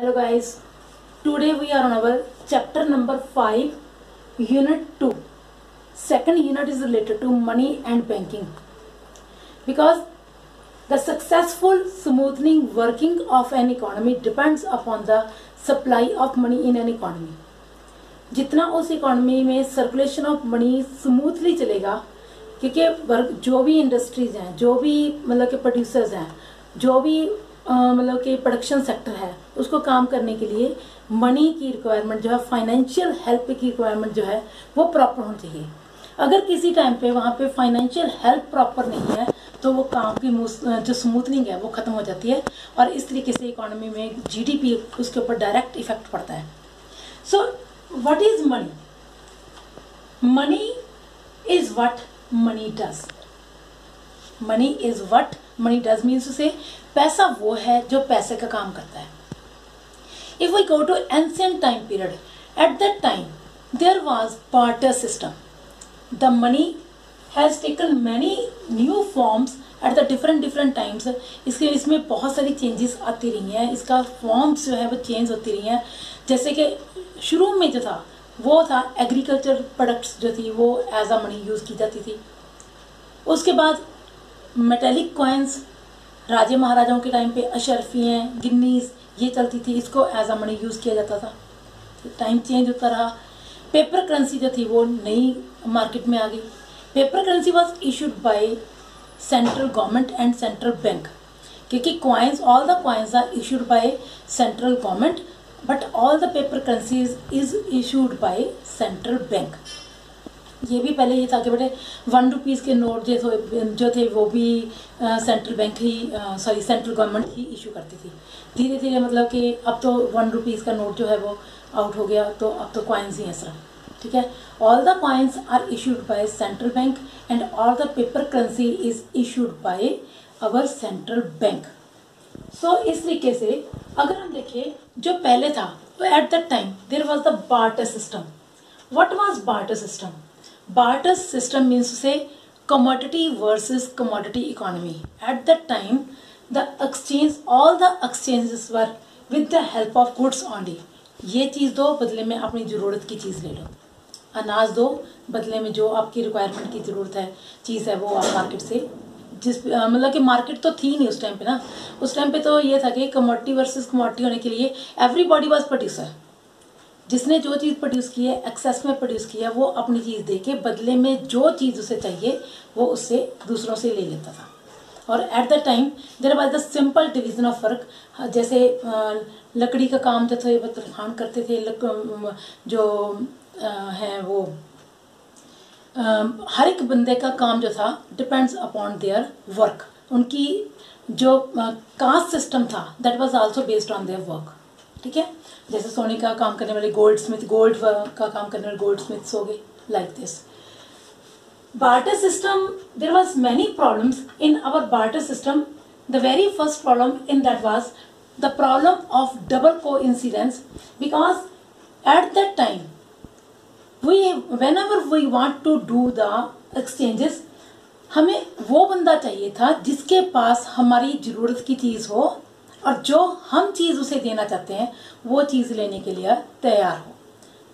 Hello guys, today we are on our chapter number 5, unit 2. Second unit is related to money and banking. Because the successful smoothing working of an economy depends upon the supply of money in an economy. जितना उस economy में circulation of money smoothly चलेगा, क्योंकि जो भी industries हैं, जो भी मतलब के प्रोड्यूसर्स हैं, जो भी मतलब कि प्रोडक्शन सेक्टर है, उसको काम करने के लिए मनी की रिक्वायरमेंट जो है, फाइनेंशियल हेल्प की रिक्वायरमेंट जो है वो प्रॉपर होनी चाहिए. अगर किसी टाइम पे वहाँ पे फाइनेंशियल हेल्प प्रॉपर नहीं है तो वो काम की जो स्मूथनिंग है वो खत्म हो जाती है और इस तरीके से इकोनॉमी में जीडीपी उसके ऊपर डायरेक्ट इफेक्ट पड़ता है. So what is money? Money is what money does. Money is what money does means to say पैसा वो है जो पैसे का काम करता है. If we go to ancient time period, at that time there was barter system. The money has taken many new forms at the different times. इसमें बहुत सारी चेंजेस आती रही हैं, इसका फॉर्म्स जो है वो चेंज होती रही हैं. जैसे कि शुरू में जो था वो था एग्रीकल्चर प्रोडक्ट्स जो थी वो एज अ मनी यूज़ की जाती थी. उसके बाद मेटेलिक कॉइन्स, राजे महाराजाओं के टाइम पे अशरफियाँ, गिन्नीज ये चलती थी, इसको एज अ मनी यूज़ किया जाता था. टाइम चेंज होता रहा. पेपर करेंसी जो थी वो नई मार्केट में आ गई. Paper currency was issued by central government and central bank, क्योंकि coins, all the coins are issued by central government but all the paper currencies is issued by central bank. ये भी पहले ये था कि बेटे 1 रुपीज़ के नोट जो थे वो भी सेंट्रल बैंक ही सेंट्रल गवर्नमेंट ही इशू करती थी. धीरे धीरे मतलब कि अब तो 1 रुपीज़ का नोट जो है वो आउट हो गया, तो अब तो कॉइन्स ही हैं सिर्फ. ठीक है. All the coins are issued by central bank and all the paper currency is issued by our central bank. So इस तरीके से अगर हम देखें जो पहले था तो at that time there was the barter system. What was barter system? Barter system means to say commodity versus commodity economy. At that time, the exchange, all the exchanges were with the help of goods only. ये चीज़ दो, बदले में अपनी ज़रूरत की चीज़ ले लो. अनाज दो, बदले में जो आपकी रिक्वायरमेंट की ज़रूरत है चीज़ है वो आप मार्केट से मतलब कि मार्केट तो थी नहीं उस टाइम पे ना. उस टाइम पे तो ये था कि कमोडिटी वर्सेस कमोडिटी होने के लिए एवरीबॉडी वाज प्रोड्यूसर. जिसने जो चीज़ प्रोड्यूस की है, एक्सेस में प्रोड्यूस किया, वो अपनी चीज़ दे के बदले में जो चीज़ उसे चाहिए वो उससे दूसरों से ले लेता था. और at the time there was the simple division of work. जैसे लकड़ी का काम जो था वो तरखान करते थे, जो है वो हर एक बंदे का काम जो था डिपेंड्स अपॉन देयर वर्क. उनकी जो कास्ट सिस्टम था that was also based on their work. ठीक है. जैसे सोने का काम करने वाले गोल्ड स्मिथ, गोल्ड का काम करने वाले गोल्ड स्मिथ्स हो गए, like this. Barter system, there was many problems in our barter system. The very first problem in that was the problem of double coincidence, because at that time whenever we want to do the exchanges, हमें वो बंदा चाहिए था जिसके पास हमारी ज़रूरत की चीज़ हो और जो हम चीज़ उसे देना चाहते हैं वो चीज़ लेने के लिए तैयार हो.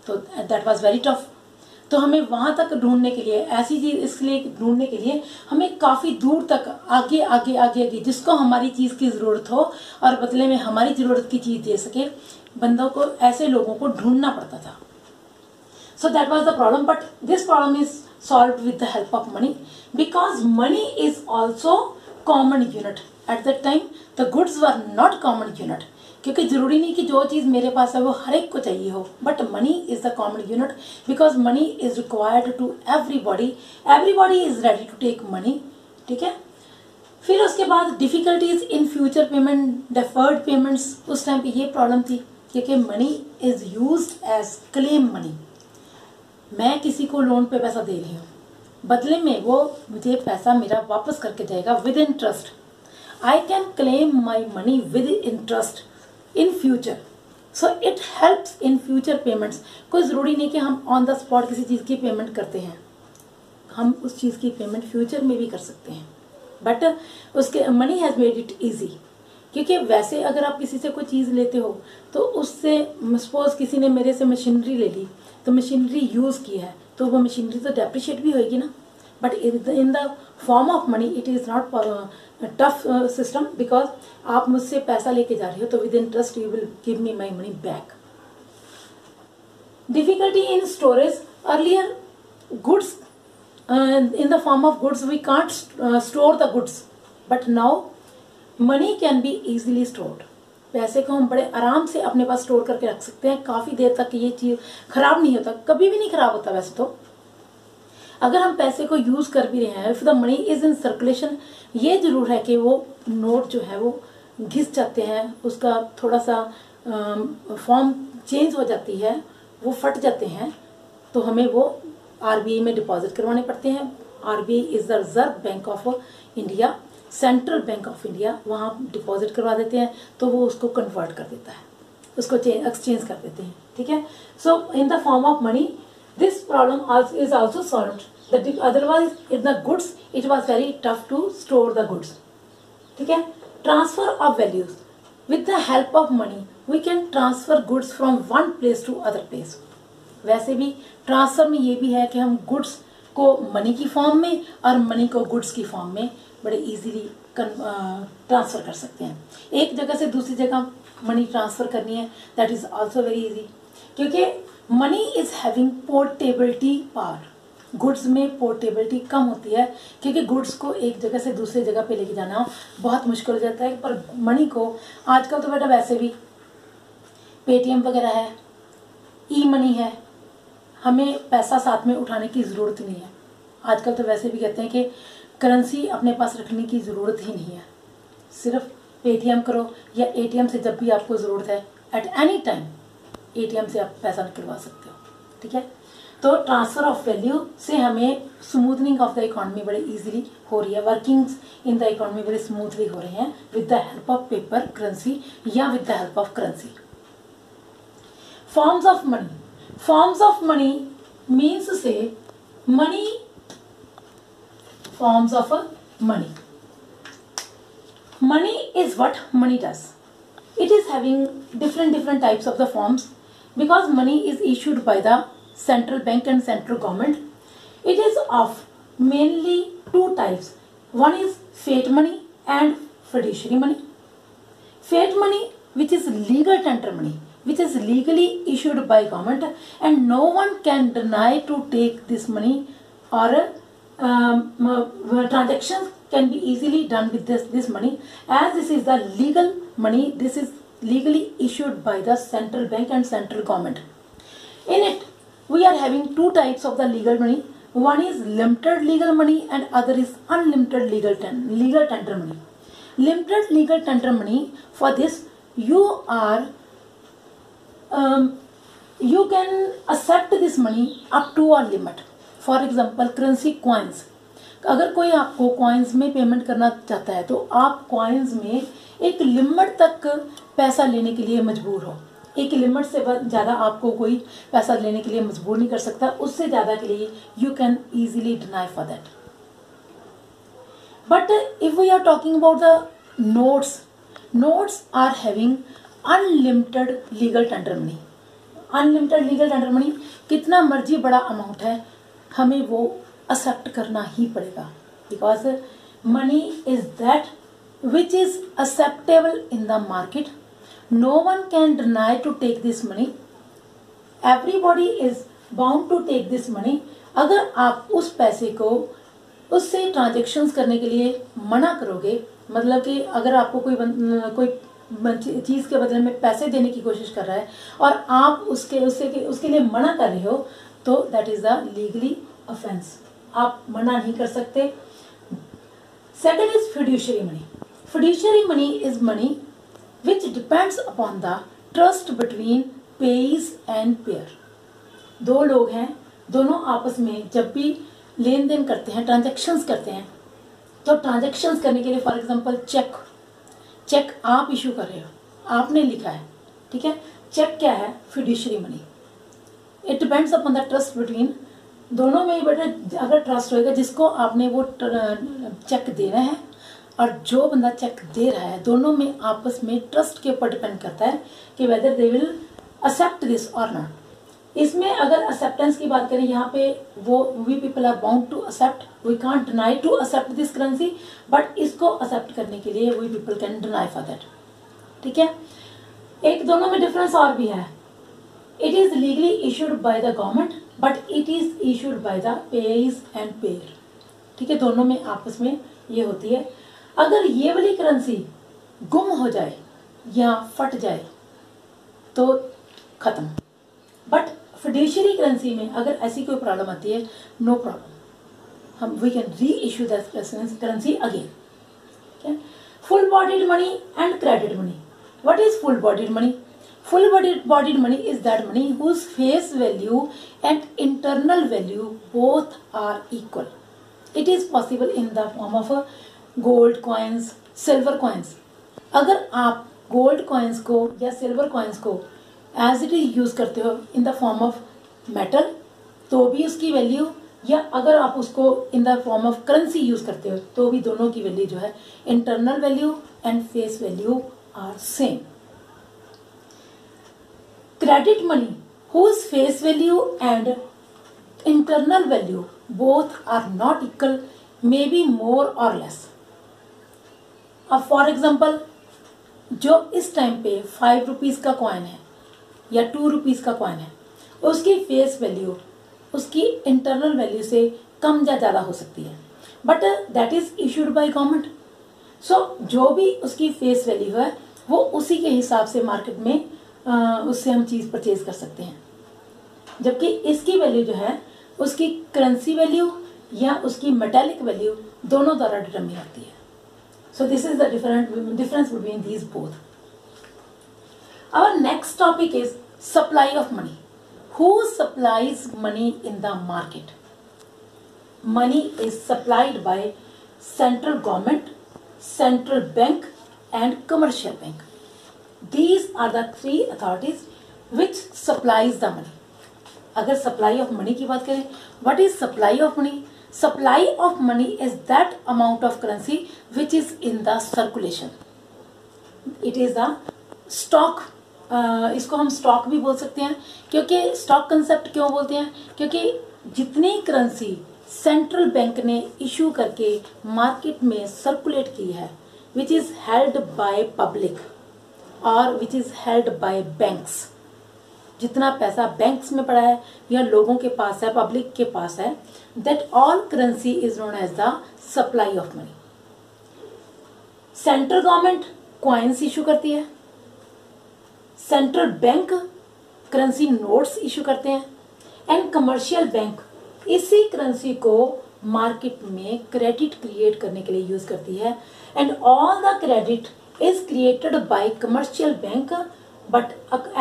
तो दैट वाज वेरी टफ. तो हमें वहाँ तक ढूंढने के लिए, ऐसी चीज़ इसलिए ढूंढने के लिए हमें काफ़ी दूर तक आगे जिसको हमारी चीज़ की ज़रूरत हो और बदले में हमारी ज़रूरत की चीज़ दे सके, बंदों को, ऐसे लोगों को ढूंढना पड़ता था. So that was the problem, but this problem is solved with the help of money, because money is also common unit. At that time the goods were not common unit, क्योंकि ज़रूरी नहीं कि जो चीज़ मेरे पास है वो हर एक को चाहिए हो, but money is the common unit because money is required to everybody. Everybody is ready to take money. ठीक है. फिर उसके बाद difficulties in future payment, deferred payments. उस टाइम पे ये प्रॉब्लम थी क्योंकि money is used as claim money. मैं किसी को लोन पे पैसा दे रही हूँ, बदले में वो मुझे पैसा मेरा वापस करके जाएगा with interest. I can claim my money with interest in future. So it helps in future payments. कोई ज़रूरी नहीं कि हम ऑन द स्पॉट किसी चीज़ की पेमेंट करते हैं, हम उस चीज़ की पेमेंट फ्यूचर में भी कर सकते हैं. बट उसके money has made it easy क्योंकि वैसे अगर आप किसी से कोई चीज़ लेते हो तो उससे सपोज किसी ने मेरे से मशीनरी ले ली, तो मशीनरी यूज़ की है तो वो मशीनरी तो डेप्रिशिएट भी होगी ना, but in the form of money it is not tough system, because आप मुझसे पैसा लेके जा रहे हो तो with interest you will give me my money back. Difficulty in storage. Earlier, goods in the form of goods we can't store the goods, but now money can be easily stored. पैसे को हम बड़े आराम से अपने पास store करके रख सकते हैं, काफ़ी देर तक ये चीज़ खराब नहीं होता, कभी भी नहीं खराब होता. वैसे तो अगर हम पैसे को यूज़ कर भी रहे हैं, if the money is in circulation, ये जरूर है कि वो नोट जो है वो घिस जाते हैं, उसका थोड़ा सा फॉर्म चेंज हो जाती है, वो फट जाते हैं, तो हमें वो आरबीआई में डिपॉजिट करवाने पड़ते हैं. RBI is the reserve bank of India, central bank of India, वहाँ डिपॉजिट करवा देते हैं तो वो उसको कन्वर्ट कर देता है, उसको एक्सचेंज कर देते हैं. ठीक है. So in the form of money this problem is also solved. Otherwise in the goods it was very tough to store the goods. ठीक है. Transfer of values. With the help of money, we can transfer goods from one place to other place. वैसे भी transfer में ये भी है कि हम गुड्स को मनी की फॉर्म में और मनी को गुड्स की फॉर्म में बड़े इजीली ट्रांसफर कर सकते हैं. एक जगह से दूसरी जगह मनी ट्रांसफर करनी है, that is also very easy, क्योंकि money is having portability power. Goods में पोर्टेबिलिटी कम होती है क्योंकि गुड्स को एक जगह से दूसरी जगह पे लेके जाना बहुत मुश्किल हो जाता है. पर मनी को आजकल तो बेटा वैसे भी पेटीएम वगैरह है, ई मनी है, हमें पैसा साथ में उठाने की ज़रूरत नहीं है. आजकल तो वैसे भी कहते हैं कि करेंसी अपने पास रखने की ज़रूरत ही नहीं है, सिर्फ पेटीएम करो या एटीएम से जब भी आपको ज़रूरत है एट एनी टाइम एटीएम से आप पैसा निकलवा सकते हो. ठीक है. तो ट्रांसफर ऑफ वैल्यू से हमें स्मूथनिंग ऑफ द इकोनॉमी बड़े इजीली हो रही है, वर्किंग्स इन द इकोनॉमी बड़े स्मूथली हो रहे हैं with the help of paper currency या with the help of currency. Forms of money. Forms of money means से money, forms of money. Money is what money does. It is having different types of the forms, because money is issued by the central bank and central government. It is of mainly two types. One is fiat money and fiduciary money. Fiat money, which is legal tender money, which is legally issued by government, and no one can deny to take this money, or transactions can be easily done with this money, as this is the legal money. This is legally issued by the central bank and central government. In it we are having two types of the legal money. One is limited legal money and other is unlimited legal tender money. Limited legal tender money, for this you can accept this money up to a limit. For example, currency coins. अगर कोई आपको coins में payment करना चाहता है तो आप coins में एक लिमिट तक पैसा लेने के लिए मजबूर हो. एक लिमिट से ज़्यादा आपको कोई पैसा लेने के लिए मजबूर नहीं कर सकता. उससे ज़्यादा के लिए you can easily deny for that. But if we are talking about the notes are having unlimited legal tender money. Unlimited legal tender money, कितना मर्जी बड़ा अमाउंट है हमें वो एक्सेप्ट करना ही पड़ेगा, because money is that which is acceptable in the market. No one can deny to take this money. Everybody is bound to take this money. अगर आप उस पैसे को उससे ट्रांजेक्शन्स करने के लिए मना करोगे, मतलब कि अगर आपको कोई चीज़ के बदले में पैसे देने की कोशिश कर रहा है और आप उसके लिए मना कर रहे हो, तो that is the legally offence. आप मना नहीं कर सकते. Second is fiduciary money. Fiduciary money is money which depends upon the trust between payee and payer. दो लोग हैं, दोनों आपस में जब भी लेन देन करते हैं, ट्रांजेक्शन्स करते हैं, तो ट्रांजेक्शन्स करने के लिए फॉर एग्जांपल चेक आप इशू कर रहे हो, आपने लिखा है, ठीक है. चेक क्या है? Fiduciary money. It depends upon the trust between, दोनों में ही बेटा अगर ट्रस्ट होएगा, जिसको आपने वो चेक देना है और जो बंदा चेक दे रहा है, दोनों में आपस में ट्रस्ट के ऊपर डिपेंड करता है कि whether they will accept this और नॉट। इसमें अगर एक्सेप्टेंस की बात करें, यहाँ पे वो we people are bound to accept, we can't deny to accept this currency, but इसको एक्सेप्ट करने के लिए we people can deny for that. ठीक है, एक दोनों में डिफरेंस और भी है। It is legally issued by the government but it is issued by the payers and pair. ठीक है, दोनों में आपस में ये होती है। अगर ये वाली करेंसी गुम हो जाए या फट जाए तो खत्म, बट फिड्यूशियरी करेंसी में अगर ऐसी कोई प्रॉब्लम आती है, नो प्रॉब्लम, हम we can reissue that currency again. Full bodied money and credit money. What is full bodied money? Full bodied money is that money whose face value and internal value both are equal. It is possible in the form of gold coins, silver coins. अगर आप gold coins को या silver coins को as it is use करते हो in the form of metal, तो भी उसकी वैल्यू, या अगर आप उसको in the form of currency use करते हो तो भी दोनों की वैल्यू जो है internal value and face value are same. Credit money whose face value and internal value both are not equal may be more or less. अब for example जो इस टाइम पे 5 रुपीज़ का कॉइन है या 2 रुपीज़ का कॉइन है, उसकी फेस वैल्यू उसकी इंटरनल वैल्यू से कम या ज़्यादा हो सकती है, but that is issued by government. So जो भी उसकी फेस वैल्यू है वो उसी के हिसाब से मार्केट में उससे हम चीज़ परचेज कर सकते हैं, जबकि इसकी वैल्यू जो है उसकी करेंसी वैल्यू या उसकी मेटेलिक वैल्यू दोनों द्वारा डिटरमिन होती है। So this is the difference between these both. Our next topic is supply of money. Who supplies money in the market? Money is supplied by central government, central bank and commercial bank. These are the three authorities which supplies the money. अगर supply of money की बात करें, what is supply of money? Supply of money is that amount of currency which is in the circulation. It is the stock. इसको हम stock भी बोल सकते हैं, क्योंकि stock concept क्यों बोलते हैं? क्योंकि जितनी करेंसी सेंट्रल बैंक ने इशू करके मार्केट में सर्कुलेट की है, which is held by public और which is held by banks, जितना पैसा बैंक्स में पड़ा है या लोगों के पास है, पब्लिक के पास है, that all currency is known as the supply of money. Central government coins issue करती है, central bank currency notes issue करते हैं, एंड कमर्शियल बैंक इसी करेंसी को मार्केट में क्रेडिट क्रिएट करने के लिए यूज करती है, and all the credit is created by commercial bank but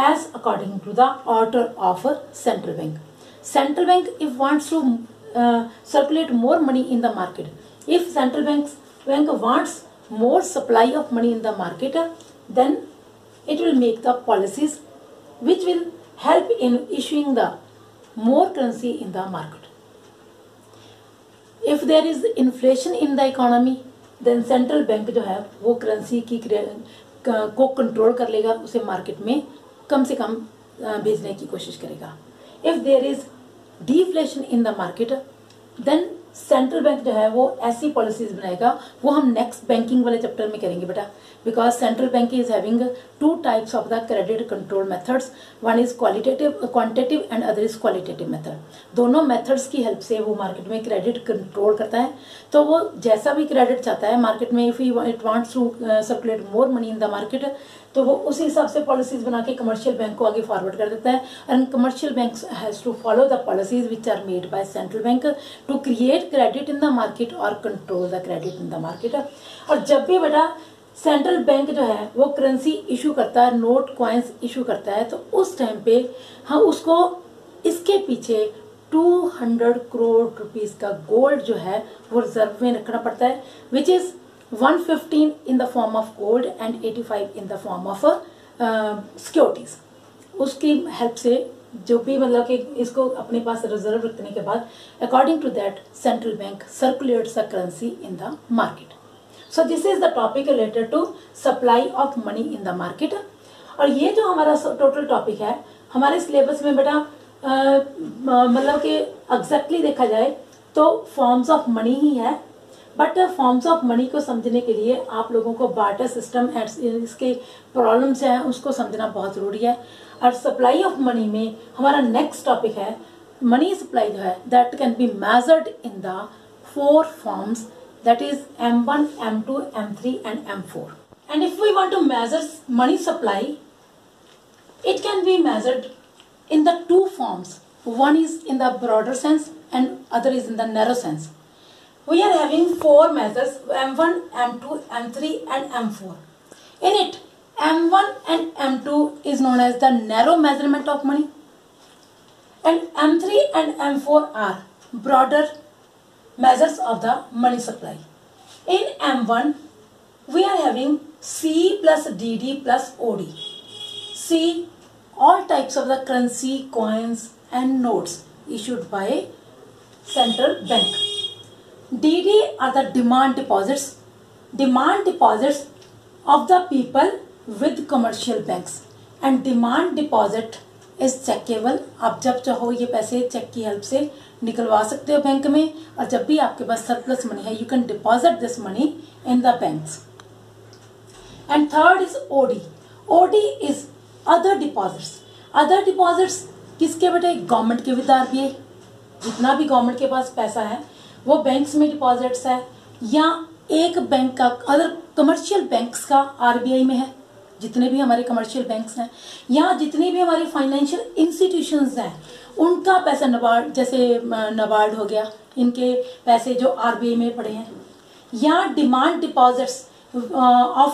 as according to the order of central bank. Central bank if wants to circulate more money in the market, if central bank wants more supply of money in the market, then it will make the policies which will help in issuing the more currency in the market. If there is inflation in the economy, then central bank जो है वो currency की को control कर लेगा, उसे market में कम से कम भेजने की कोशिश करेगा। If there is deflation in the market, then central bank जो है वो ऐसी पॉलिसीज बनाएगा, वो हम नेक्स्ट बैंकिंग वाले चैप्टर में करेंगे बेटा, because central bank is having 2 types of the credit control methods, one is quantitative and other is qualitative method. दोनों मेथड्स की हेल्प से वो मार्केट में क्रेडिट कंट्रोल करता है, तो वो जैसा भी क्रेडिट चाहता है मार्केट में, if it wants to circulate more money in the market, तो वो उसी हिसाब से पॉलिसीज बना के कमर्शियल बैंक को आगे फॉरवर्ड कर देता है, and commercial bank has to follow the policies which are made by central bank to create credit in the market और control the credit in the market. और जब भी बेटा सेंट्रल बैंक जो है वो करेंसी इशू करता है, नोट कॉइन्स इशू करता है, तो उस टाइम पे हाँ उसको इसके पीछे 200 करोड़ रुपीस का गोल्ड जो है वो रिजर्व में रखना पड़ता है, which is 115 in the form of gold and 85 in the form of securities. उसकी हेल्प से जो भी मतलब कि इसको अपने पास रिजर्व रखने के बाद according to that central bank circulates the currency in the market. So this is the topic related to supply of money in the market. और ये जो हमारा टोटल टॉपिक है हमारे सिलेबस में बेटा मतलब कि एग्जैक्टली देखा जाए तो फॉर्म्स ऑफ मनी ही है, बट फॉर्म्स ऑफ मनी को समझने के लिए आप लोगों को बार्टर सिस्टम एंड इसके प्रॉब्लम्स हैं उसको समझना बहुत ज़रूरी है। और सप्लाई ऑफ मनी में हमारा नेक्स्ट टॉपिक है मनी सप्लाई जो है that can be measured in the 4 forms, that is M1, M2, M3 and M4. And if we want to measure money supply, it can be measured in the 2 forms. One is in the broader sense and other is in the narrow sense. We are having 4 measures, M1, M2, M3 and M4. In it, M1 and M2 is known as the narrow measurement of money, and M3 and M4 are broader measures of the money supply. In M1, we are having C plus DD plus OD. C, all types of the currency, coins and notes issued by central bank. DD are the demand deposits of the people with commercial banks, and demand deposit is checkable. आप जब चाहो ये पैसे check की help से निकलवा सकते हो बैंक में, और जब भी आपके पास सरप्लस मनी है you can deposit this money in the banks. And third is OD. OD is other deposits किसके बेटे? गवर्नमेंट के विद आरबीआई। जितना भी गवर्नमेंट के पास पैसा है वो बैंक्स में डिपॉजिट्स है, या एक बैंक का अदर कमर्शियल बैंक्स का आरबीआई में है, जितने भी हमारे कमर्शियल बैंक्स हैं या जितनी भी हमारी फाइनेंशियल इंस्टीट्यूशंस हैं उनका पैसा, नबार्ड जैसे नबार्ड हो गया, इनके पैसे जो आरबीआई में पड़े हैं, या demand deposits of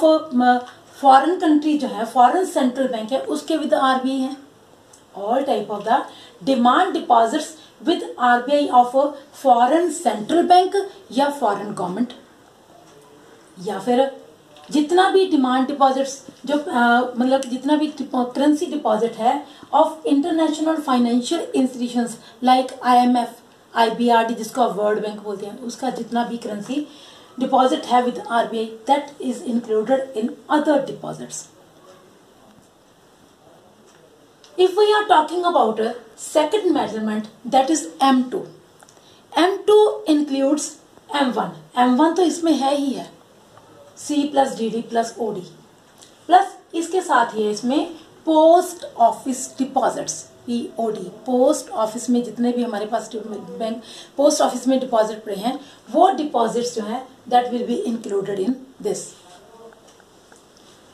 foreign country जो है फॉरेन सेंट्रल बैंक है उसके विद आरबीआई हैं। All type of the demand deposits with RBI of foreign central bank या फॉरेन गवर्नमेंट, या फिर जितना भी डिमांड डिपॉजिट्स जो मतलब जितना भी करेंसी डिपॉजिट है of international financial institutions like IMF, IBRD जिसको वर्ल्ड बैंक बोलते हैं, उसका जितना भी करेंसी डिपॉजिट है with RBI that is included in other deposits. If we are talking about second measurement that is M2। M2 includes M1 तो इसमें है ही है, C plus DD plus OD, plus इसके साथ ही है इसमें post office deposits POD। Post office में जितने भी हमारे पास बैंक पोस्ट ऑफिस में डिपॉजिट पड़े हैं वो डिपॉजिट्स जो है that will be included in this.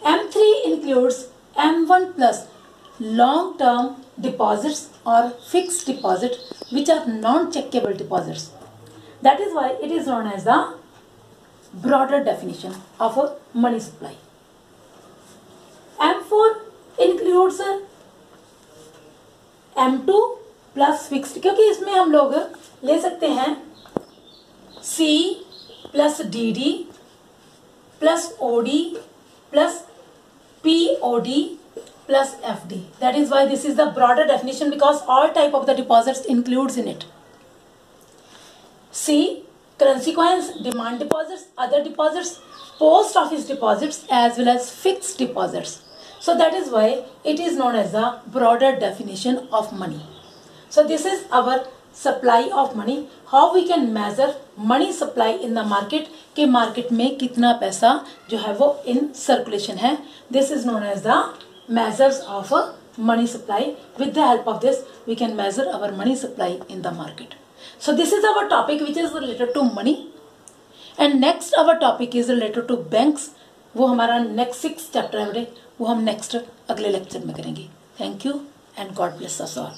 M3 includes M1 plus long term deposits और fixed deposit which are non checkable deposits, that is why it is known as the broader definition of a money supply. M4 includes M2 plus fixed, क्योंकि इसमें हम लोग ले सकते हैं C plus DD plus OD plus POD plus FD. That is why this is the broader definition, because all type of the deposits includes in it. C, currency coins, demand deposits, other deposits, post office deposits as well as fixed deposits. So that is why it is known as the broader definition of money. So this is our supply of money, how we can measure money supply in the market, कि market में कितना पैसा जो है वो in circulation है. This is known as the measures of money supply. With the help of this we can measure our money supply in the market. So this is our topic which is related to money, and next our topic is related to banks. वो हमारा next 6 chapter है, वो हम next अगले lecture में करेंगे। Thank you and God bless us all.